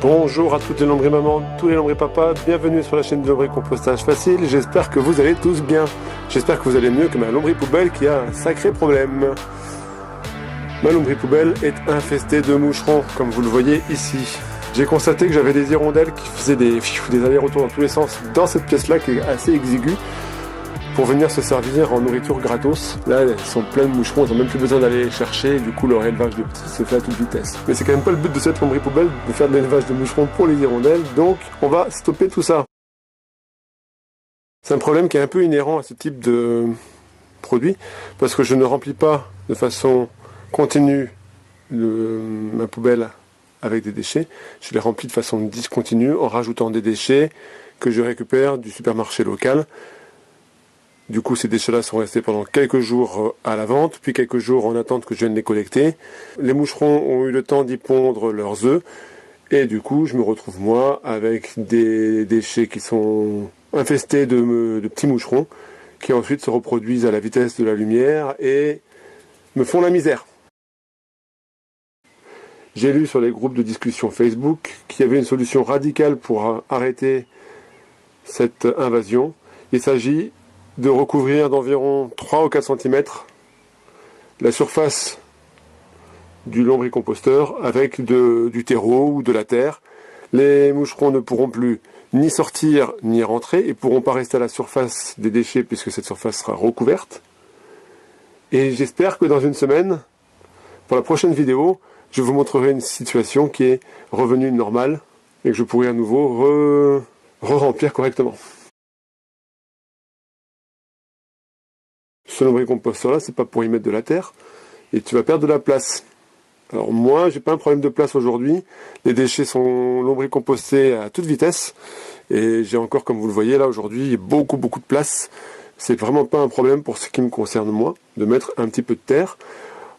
Bonjour à toutes les lombriers-mamans, tous les lombriers-papas, bienvenue sur la chaîne de lombrier-compostage facile, j'espère que vous allez tous bien. J'espère que vous allez mieux que ma lombrie-poubelle qui a un sacré problème. Ma lombrie-poubelle est infestée de moucherons, comme vous le voyez ici. J'ai constaté que j'avais des hirondelles qui faisaient des allers-retours dans tous les sens dans cette pièce-là qui est assez exiguë pour venir se servir en nourriture gratos. Là, elles sont pleines de moucherons, elles n'ont même plus besoin d'aller les chercher, du coup leur élevage de petits se fait à toute vitesse. Mais c'est quand même pas le but de cette lombrie-poubelle de faire de l'élevage de moucherons pour les hirondelles, donc on va stopper tout ça. C'est un problème qui est un peu inhérent à ce type de produit, parce que je ne remplis pas de façon continue ma poubelle avec des déchets, je les remplis de façon discontinue en rajoutant des déchets que je récupère du supermarché local. Du coup, ces déchets-là sont restés pendant quelques jours à la vente, puis quelques jours en attente que je vienne les collecter. Les moucherons ont eu le temps d'y pondre leurs œufs, et du coup, je me retrouve moi avec des déchets qui sont infestés de petits moucherons, qui ensuite se reproduisent à la vitesse de la lumière et me font la misère. J'ai lu sur les groupes de discussion Facebook qu'il y avait une solution radicale pour arrêter cette invasion. Il s'agit de recouvrir d'environ 3 ou 4 cm la surface du lombricomposteur avec du terreau ou de la terre. Les moucherons ne pourront plus ni sortir ni rentrer et ne pourront pas rester à la surface des déchets puisque cette surface sera recouverte. Et j'espère que dans une semaine, pour la prochaine vidéo, je vous montrerai une situation qui est revenue normale et que je pourrai à nouveau remplir correctement. Ce lombricomposteur là, c'est pas pour y mettre de la terre et tu vas perdre de la place. Alors moi, j'ai pas un problème de place aujourd'hui. Les déchets sont lombricompostés à toute vitesse et j'ai encore, comme vous le voyez là aujourd'hui, beaucoup de place. C'est vraiment pas un problème pour ce qui me concerne moi de mettre un petit peu de terre.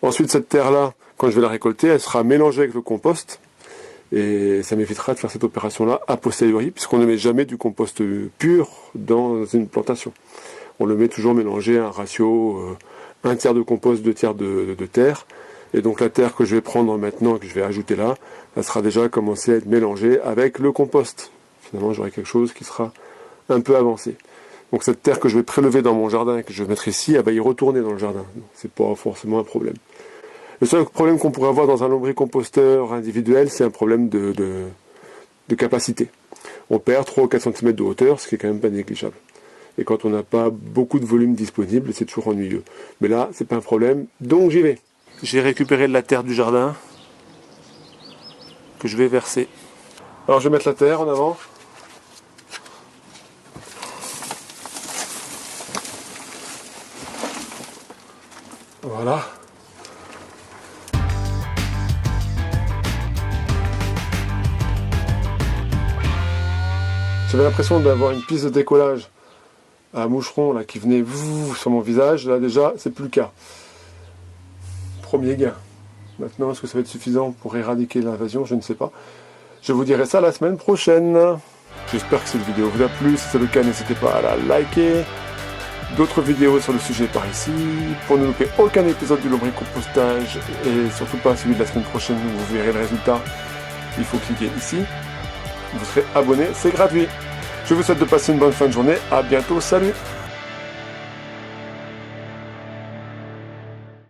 Ensuite, cette terre là, quand je vais la récolter, elle sera mélangée avec le compost et ça m'évitera de faire cette opération là a posteriori puisqu'on ne met jamais du compost pur dans une plantation. On le met toujours mélangé à un ratio 1 tiers de compost, 2 tiers de terre. Et donc la terre que je vais prendre maintenant et que je vais ajouter là, elle sera déjà commencée à être mélangée avec le compost. Finalement, j'aurai quelque chose qui sera un peu avancé. Donc cette terre que je vais prélever dans mon jardin et que je vais mettre ici, elle va y retourner dans le jardin. C'est pas forcément un problème. Le seul problème qu'on pourrait avoir dans un lombricomposteur individuel, c'est un problème de capacité. On perd 3 ou 4 cm de hauteur, ce qui est quand même pas négligeable. Et quand on n'a pas beaucoup de volume disponible, c'est toujours ennuyeux. Mais là, c'est pas un problème, donc j'y vais. J'ai récupéré de la terre du jardin que je vais verser. Alors je vais mettre la terre en avant. Voilà. J'avais l'impression d'avoir une piste de décollage à moucheron là, qui venait sur mon visage. Là déjà, c'est plus le cas. Premier gain. Maintenant, est-ce que ça va être suffisant pour éradiquer l'invasion? Je ne sais pas. Je vous dirai ça la semaine prochaine. J'espère que cette vidéo vous a plu. Si c'est le cas, n'hésitez pas à la liker. D'autres vidéos sur le sujet par ici. Pour ne louper aucun épisode du lombricompostage et surtout pas celui de la semaine prochaine où vous verrez le résultat, il faut cliquer ici. Vous serez abonné, c'est gratuit. Je vous souhaite de passer une bonne fin de journée. À bientôt, salut!